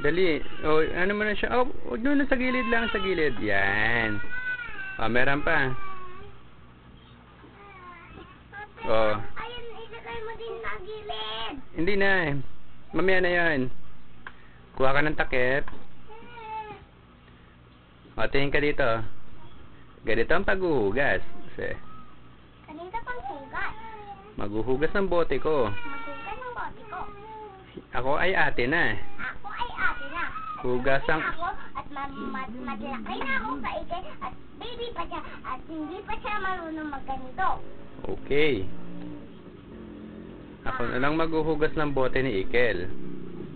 Dali. O, ano mo na siya? Oh, huwag na sa gilid lang, sa gilid. Yan. O, meron pa. O. Ayun, ilagay mo din sa gilid. Hindi na eh. Mamaya na yan. Kuha ka ng takip. O, tingin ka dito. Ganito ang paghuhugas. Kanina pang sugat. Maghuhugas ng bote ko. Maghugas ng bote ko. Ako ay ate na. Ako ay ate na. Hugas ang... Ako at madlaki na ako sa ike at baby pa siya at hindi pa siya marunong magganito. Okay. Ako na lang maghuhugas ng bote ni Ikel.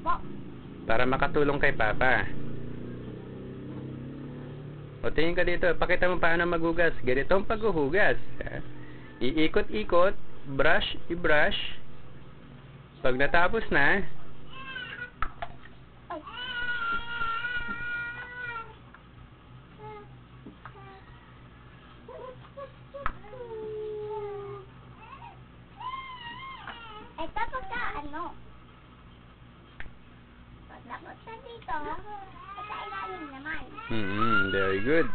Po. Para makatulong kay Papa. O, tingin ka dito. Pakita mo paano maghugas. Ganito ang paghuhugas. Iikot-ikot. Brush, i-brush. Pag natapos na, tapos ka, ano? Tapos ka dito, sa ilalim naman. very good.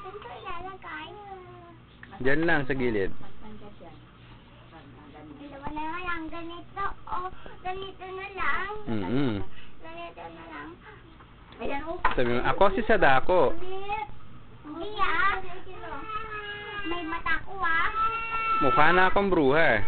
Dito ilalagay. Diyan lang sa gilid. Dalawa na lang, ganito. O, ganito na lang. Ganito na lang. Ayan, o. Sabi mo, ako si Sadako. Hindi ah. May mata ko ah. Mukha na akong bruha.